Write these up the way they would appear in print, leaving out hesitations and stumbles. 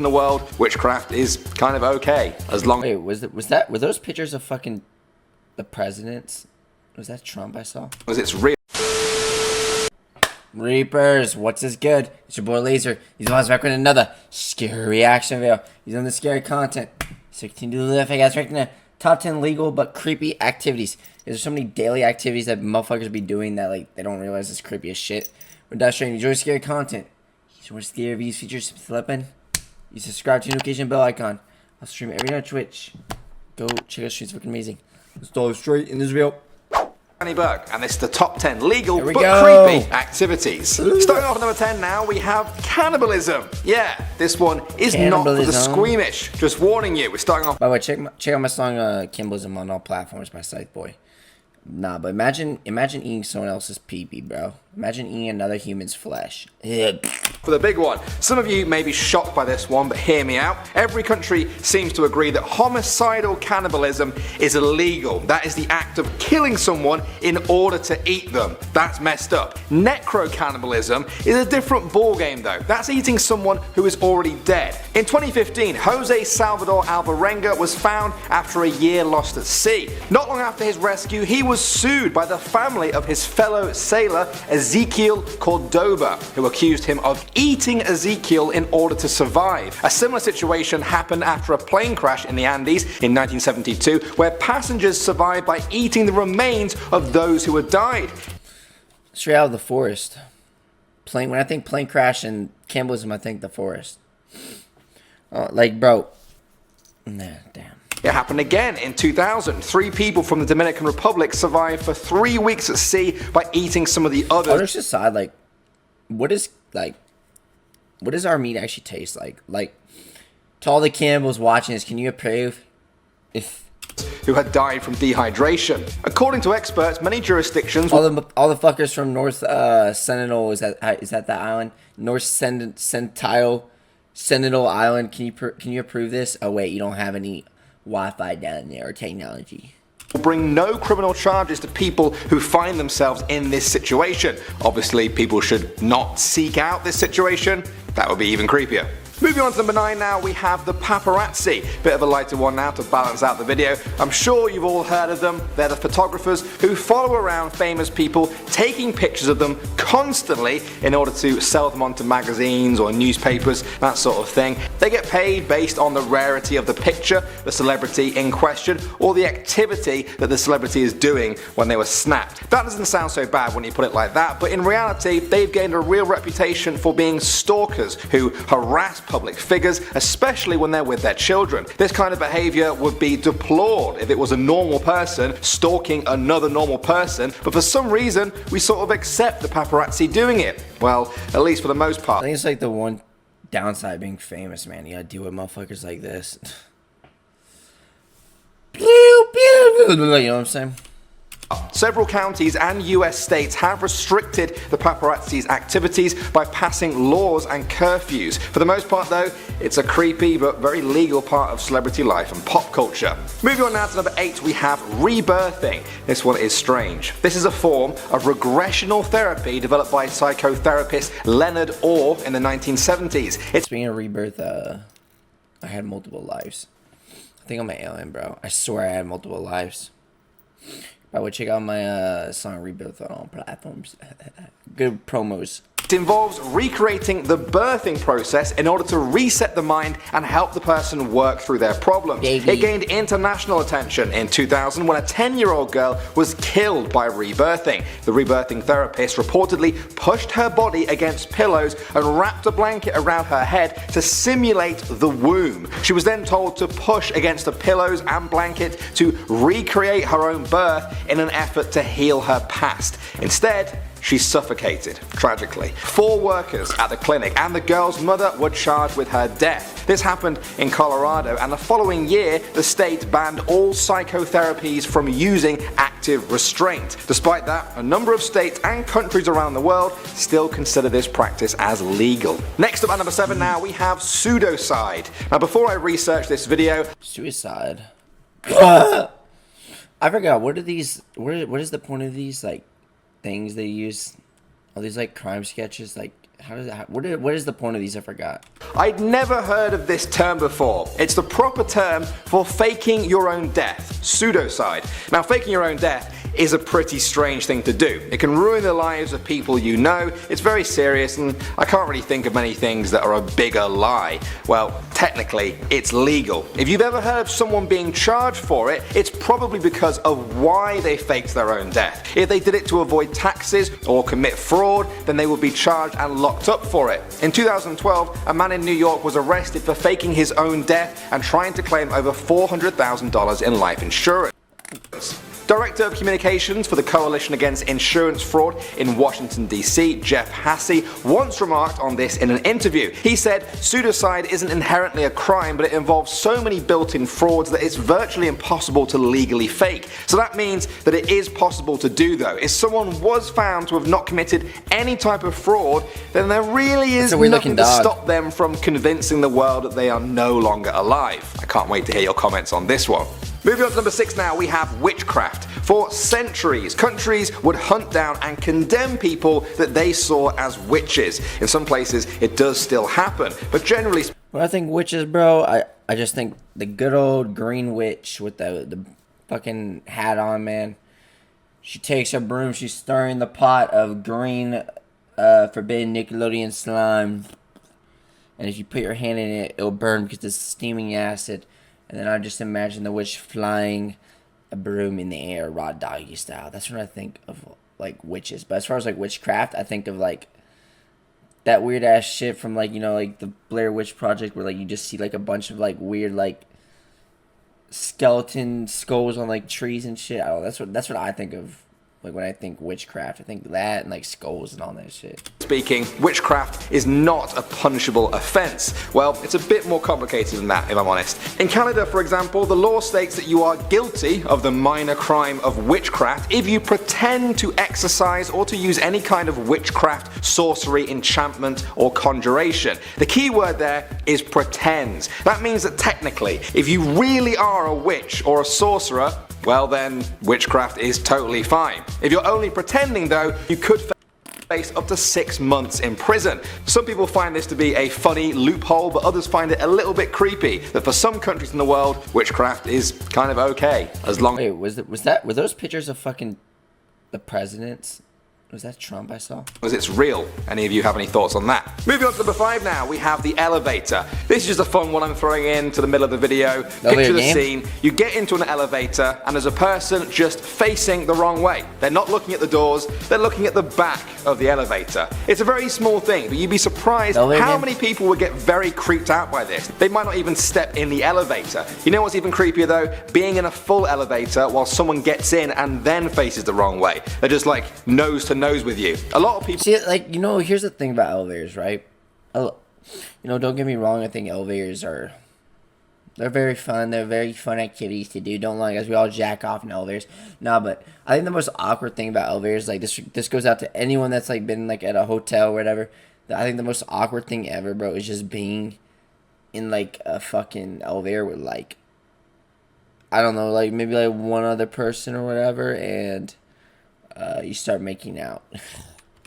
in the world, witchcraft is kind of okay, as long... Wait, were those pictures of fucking the presidents? Was that Trump I saw? as it's real. Reapers, what's this good? It's your boy Laser. He's always back with another scary reaction video. He's on the scary content. 16 to the left, I guess, right now. Top 10 legal but creepy activities. There's so many daily activities that motherfuckers be doing that like they don't realize it's creepy as shit. With that stream, enjoy scary content. He's more scary reviews, features, flipping. You subscribe to the notification bell icon. I'll stream every night on Twitch. Go check out streams, fucking amazing. Let's dive straight in this video. Buck, and this is the top 10 legal but go. creepy activities. Starting off at number 10 now, we have cannibalism. Yeah, this one is not for the squeamish. Just warning you, we're starting off. By the way, check out my song Cannibalism on all platforms by Scythe Boy. Nah, but imagine eating someone else's pee-pee, bro. Imagine eating another human's flesh. Ugh. For the big one, some of you may be shocked by this one, but hear me out. Every country seems to agree that homicidal cannibalism is illegal. That is the act of killing someone in order to eat them. That's messed up. Necro-cannibalism is a different ballgame though. That's eating someone who is already dead. In 2015, 𝐿𝐶𝐶 was found after a year lost at sea. Not long after his rescue, he was sued by the family of his fellow sailor 𝐒𝐚𝐳𝐶, who accused him of eating Ezekiel in order to survive. A similar situation happened after a plane crash in the Andes in 1972, where passengers survived by eating the remains of those who had died. Straight out of the forest. When I think plane crash and cannibalism, I think the forest. Like, bro. Nah, damn. It happened again in 2000. 3 people from the Dominican Republic survived for 3 weeks at sea by eating some of the others. Just aside, like, what does our meat actually taste like? Like, to all the cannibals watching this, can you approve who had died from dehydration? According to experts, many jurisdictions... all the fuckers from North Sentinel, is that the island? North Sentinel Island, can you approve this? Oh wait, you don't have any Wi-Fi down there or technology. Bring no criminal charges to people who find themselves in this situation. Obviously, people should not seek out this situation. That would be even creepier. Moving on to number 9 now, we have the paparazzi. Bit of a lighter one now to balance out the video. I'm sure you've all heard of them. They're the photographers who follow around famous people, taking pictures of them constantly in order to sell them onto magazines or newspapers, that sort of thing. They get paid based on the rarity of the picture, the celebrity in question, or the activity that the celebrity is doing when they were snapped. That doesn't sound so bad when you put it like that, but in reality, they've gained a real reputation for being stalkers who harass public figures, especially when they're with their children. This kind of behavior would be deplored if it was a normal person stalking another normal person, but for some reason we sort of accept the paparazzi doing it. Well, at least for the most part. I think it's like the one downside of being famous, man. You gotta deal with motherfuckers like this. You know what I'm saying? Several counties and US states have restricted the paparazzi's activities by passing laws and curfews. For the most part though, it's a creepy but very legal part of celebrity life and pop culture. Moving on now to number 8, we have rebirthing. This one is strange. This is a form of regressional therapy developed by psychotherapist Leonard Orr in the 1970s. Speaking of rebirth, I had multiple lives. I think I'm an alien, bro. I swear I had multiple lives. I would check out my song Rebirth on all platforms. Good promos. It involves recreating the birthing process in order to reset the mind and help the person work through their problems. Baby. It gained international attention in 2000 when a 10-year-old girl was killed by rebirthing. The rebirthing therapist reportedly pushed her body against pillows and wrapped a blanket around her head to simulate the womb. She was then told to push against the pillows and blanket to recreate her own birth in an effort to heal her past. Instead, she suffocated, tragically. 4 workers at the clinic and the girl's mother were charged with her death. This happened in Colorado, and the following year the state banned all psychotherapies from using active restraint. Despite that, a number of states and countries around the world still consider this practice as legal. Next up at number 7 now, we have pseudocide. Now before I researched this video... Suicide? I forgot, what is the point of these, like, things they use? All these, like, crime sketches, like, What is the point of these? I forgot. I'd never heard of this term before. It's the proper term for faking your own death, pseudocide. Now, faking your own death is a pretty strange thing to do. It can ruin the lives of people you know, it's very serious, and I can't really think of many things that are a bigger lie. Well, technically, it's legal. If you've ever heard of someone being charged for it, it's probably because of why they faked their own death. If they did it to avoid taxes or commit fraud, then they would be charged and locked up for it. In 2012, a man in New York was arrested for faking his own death and trying to claim over $400,000 in life insurance. Director of Communications for the Coalition Against Insurance Fraud in Washington, D.C., Jeff Hassie, once remarked on this in an interview. He said, "Pseudocide isn't inherently a crime, but it involves so many built-in frauds that it's virtually impossible to legally fake." So that means that it is possible to do though. If someone was found to have not committed any type of fraud, then there really is nothing to stop them from convincing the world that they are no longer alive. I can't wait to hear your comments on this one. Moving on to number 6 now, we have witchcraft. For centuries, countries would hunt down and condemn people that they saw as witches. In some places, it does still happen, but generally... When I think witches, bro, I just think the good old green witch with the fucking hat on, man. She takes her broom, she's stirring the pot of green, forbidden Nickelodeon slime. And if you put your hand in it, it'll burn because it's steaming acid. And then I just imagine the witch flying a broom in the air, raw doggy style. That's what I think of, like, witches. But as far as, like, witchcraft, I think of, like, that weird ass shit from, like, you know, like the Blair Witch Project, where, like, you just see, like, a bunch of, like, weird, like, skeleton skulls on, like, trees and shit. I don't know. That's what I think of. Like, when I think witchcraft, I think that and, like, skulls and all that shit. Speaking, witchcraft is not a punishable offence. Well, it's a bit more complicated than that, if I'm honest. In Canada, for example, the law states that you are guilty of the minor crime of witchcraft if you pretend to exercise or to use any kind of witchcraft, sorcery, enchantment, or conjuration. The key word there is pretends. That means that technically, if you really are a witch or a sorcerer, well then, witchcraft is totally fine. If you're only pretending though, you could face up to 6 months in prison. Some people find this to be a funny loophole, but others find it a little bit creepy that for some countries in the world, witchcraft is kind of okay, as long... Wait, were those pictures of fucking the presidents? Was that Trump I saw? As it's real. Any of you have any thoughts on that? Moving on to number 5 now, we have the elevator. This is just a fun one I'm throwing into the middle of the video. Picture the scene. You get into an elevator and there's a person just facing the wrong way. They're not looking at the doors, they're looking at the back of the elevator. It's a very small thing, but you'd be surprised how many people would get very creeped out by this. They might not even step in the elevator. You know what's even creepier though? Being in a full elevator while someone gets in and then faces the wrong way. They're just like nose to nose with you. A lot of people... See, like, you know, here's the thing about elevators, right? You know, don't get me wrong, I think elevators are... They're very fun. They're very fun activities to do. Don't lie, guys. We all jack off in elevators. Nah, but I think the most awkward thing about elevators, like, this goes out to anyone that's, like, been, like, at a hotel or whatever. I think the most awkward thing ever, bro, is just being in, like, a fucking elevator with, like, I don't know, like, maybe, like, one other person or whatever, and... you start making out.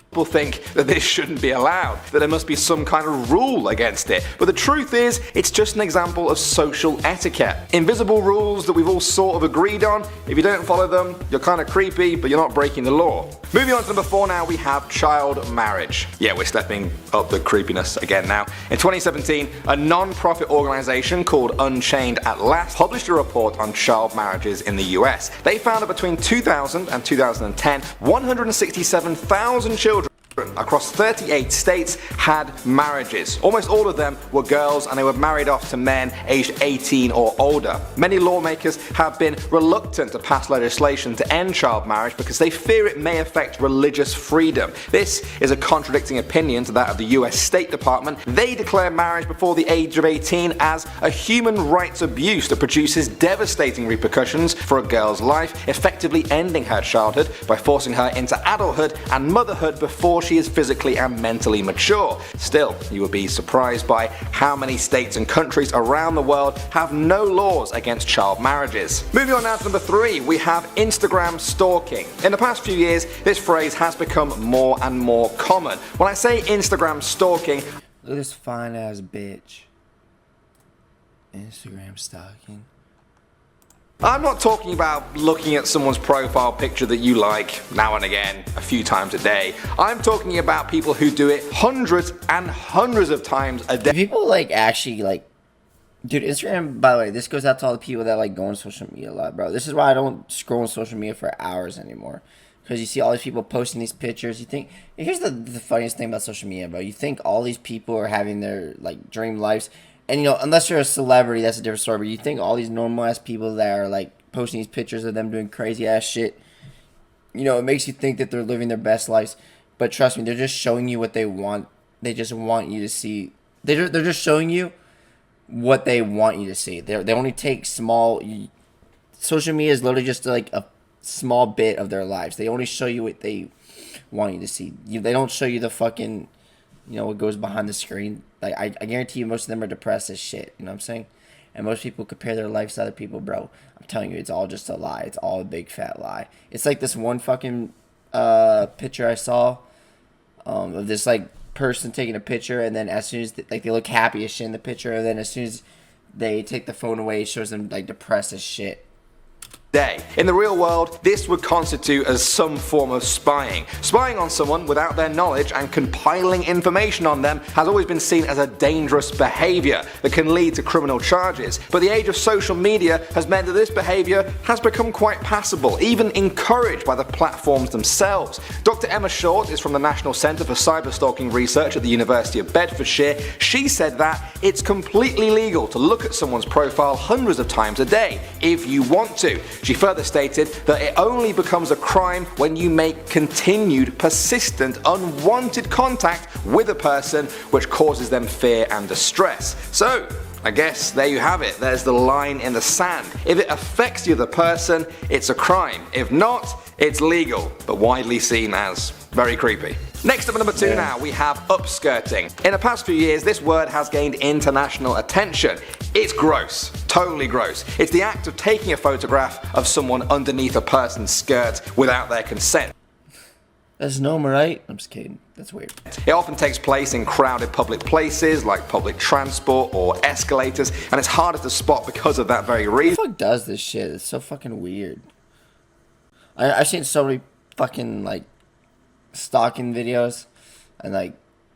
People think that this shouldn't be allowed, that there must be some kind of rule against it. But the truth is, it's just an example of social etiquette. Invisible rules that we've all sort of agreed on. If you don't follow them, you're kind of creepy, but you're not breaking the law. Moving on to number 4 now, we have child marriage. Yeah, we're stepping up the creepiness again now. In 2017, a non-profit organization called Unchained at Last published a report on child marriages in the US. They found that between 2000 and 2010, 167,000 children across 38 states had marriages. Almost all of them were girls and they were married off to men aged 18 or older. Many lawmakers have been reluctant to pass legislation to end child marriage because they fear it may affect religious freedom. This is a contradicting opinion to that of the US State Department. They declare marriage before the age of 18 as a human rights abuse that produces devastating repercussions for a girl's life, effectively ending her childhood by forcing her into adulthood and motherhood before she is is physically and mentally mature. Still, you would be surprised by how many states and countries around the world have no laws against child marriages. Moving on now to number 3, we have Instagram stalking. In the past few years, this phrase has become more and more common. When I say Instagram stalking, look at this fine ass bitch. Instagram stalking. I'm not talking about looking at someone's profile picture that you like now and again, a few times a day. I'm talking about people who do it hundreds and hundreds of times a day. Do people like actually like, dude, Instagram, by the way, this goes out to all the people that like go on social media a lot, bro. This is why I don't scroll on social media for hours anymore. Because you see all these people posting these pictures. You think, here's the funniest thing about social media, bro. You think all these people are having their like dream lives. And, you know, unless you're a celebrity, that's a different story. But you think all these normal-ass people that are, like, posting these pictures of them doing crazy-ass shit, you know, it makes you think that they're living their best lives. But trust me, they're just showing you what they want. They just want you to see. They're just showing you what they want you to see. They only take small. Social media is literally just, like, a small bit of their lives. They only show you what they want you to see. They don't show you the fucking, you know, what goes behind the screen. Like, I guarantee you most of them are depressed as shit. You know what I'm saying? And most people compare their lives to other people, bro. I'm telling you, it's all just a lie. It's all a big fat lie. It's like this one fucking picture I saw of this, like, person taking a picture, and then as soon as, they look happy as shit in the picture, and then as soon as they take the phone away, it shows them, like, depressed as shit. In the real world, this would constitute as some form of spying. Spying on someone without their knowledge and compiling information on them has always been seen as a dangerous behaviour that can lead to criminal charges. But the age of social media has meant that this behaviour has become quite passable, even encouraged by the platforms themselves. Dr. Emma Short is from the National Centre for Cyberstalking Research at the University of Bedfordshire. She said that it's completely legal to look at someone's profile hundreds of times a day, if you want to. She further stated that it only becomes a crime when you make continued, persistent, unwanted contact with a person which causes them fear and distress. So, I guess there you have it. There's the line in the sand. If it affects the other person, it's a crime. If not, it's legal, but widely seen as very creepy. Next up at number 2 now, we have upskirting. In the past few years, this word has gained international attention. It's gross. Totally gross. It's the act of taking a photograph of someone underneath a person's skirt without their consent. That's normal, right? I'm just kidding. That's weird. It often takes place in crowded public places like public transport or escalators, and it's harder to spot because of that very reason. Who the fuck does this shit? It's so fucking weird. I've seen so many fucking, like, stalking videos, and, like,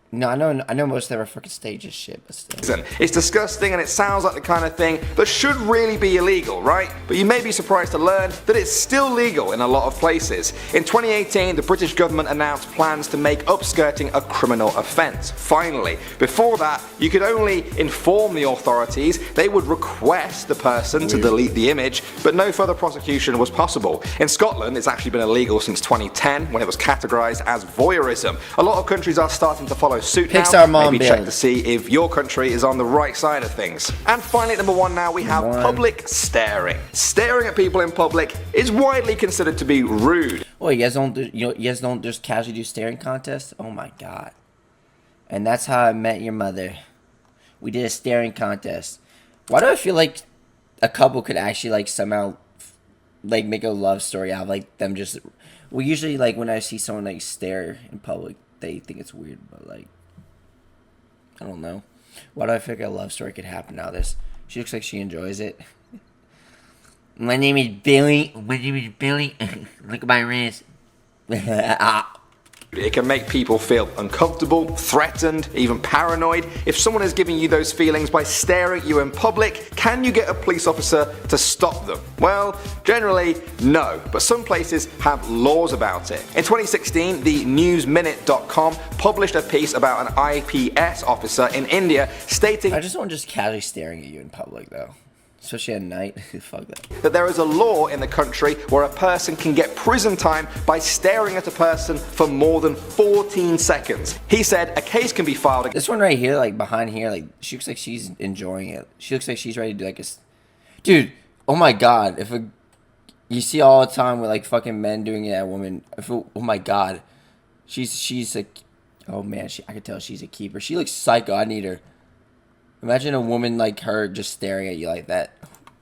no, I know most of them are fucking staged as shit, but still. It's disgusting, and it sounds like the kind of thing that should really be illegal, right? But you may be surprised to learn that it's still legal in a lot of places. In 2018, the British government announced plans to make upskirting a criminal offence. Finally. Before that, you could only inform the authorities, they would request the person to delete the image, but no further prosecution was possible. In Scotland, it's actually been illegal since 2010, when it was categorised as voyeurism. A lot of countries are starting to follow suit Pixar now. Maybe check build. to see if your country is on the right side of things. And finally, at number 1 now, we have public staring. Staring at people in public is widely considered to be rude. Oh, you guys don't just casually do staring contests? Oh my god. And that's how I met your mother. We did a staring contest. Why do I feel like a couple could actually, like, somehow, like, make a love story out of, like, them just... Well, usually, like, when I see someone, like, stare in public, they think it's weird, but, like, I don't know. Why do I feel like a love story could happen out of this? She looks like she enjoys it. My name is Billy. Look at my wrist. It can make people feel uncomfortable, threatened, even paranoid. If someone is giving you those feelings by staring at you in public, can you get a police officer to stop them? Well, generally, no, but some places have laws about it. In 2016, the newsminute.com published a piece about an IPS officer in India stating I just don't just casually staring at you in public, though. Especially at night. Fuck that there is a law in the country where a person can get prison time by staring at a person for more than 14 seconds. He said a case can be filed. This one right here, like behind here, like she looks like she's enjoying it. She looks like she's ready to do like a... Dude, oh my god. You see all the time with like fucking men doing it at women. Oh my god. She's like... Oh man, I could tell she's a keeper. She looks psycho. I need her. Imagine a woman like her just staring at you like that.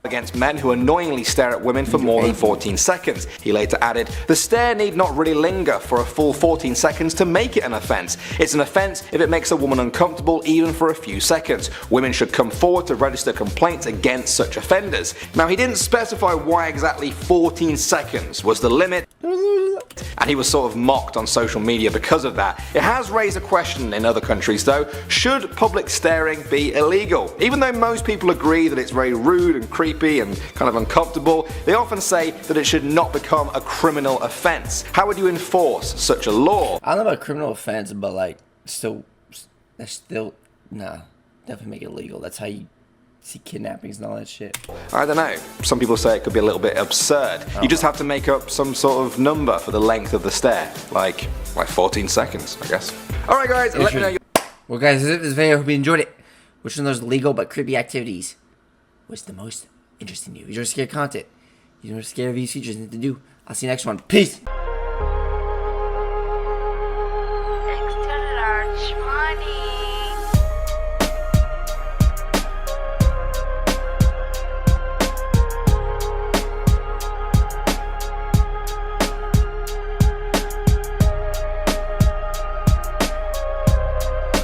Against men who annoyingly stare at women for more than 14 seconds. He later added, the stare need not really linger for a full 14 seconds to make it an offence. It's an offence if it makes a woman uncomfortable even for a few seconds. Women should come forward to register complaints against such offenders. Now he didn't specify why exactly 14 seconds was the limit, and he was sort of mocked on social media because of that. It has raised a question in other countries though, should public staring be illegal? Even though most people agree that it's very rude and creepy and kind of uncomfortable, they often say that it should not become a criminal offence. How would you enforce such a law? I don't know about criminal offense, but like, nah, definitely make it legal. That's how you see kidnappings and all that shit. I don't know. Some people say it could be a little bit absurd. You just have to make up some sort of number for the length of the stare, like 14 seconds, I guess. Alright guys, let me know your... Well guys, that's it for this video. I hope you enjoyed it. Which one of those legal but creepy activities was the most interesting to you? Is your scary content? You know what scary of these features need to do? I'll see you next one. Peace!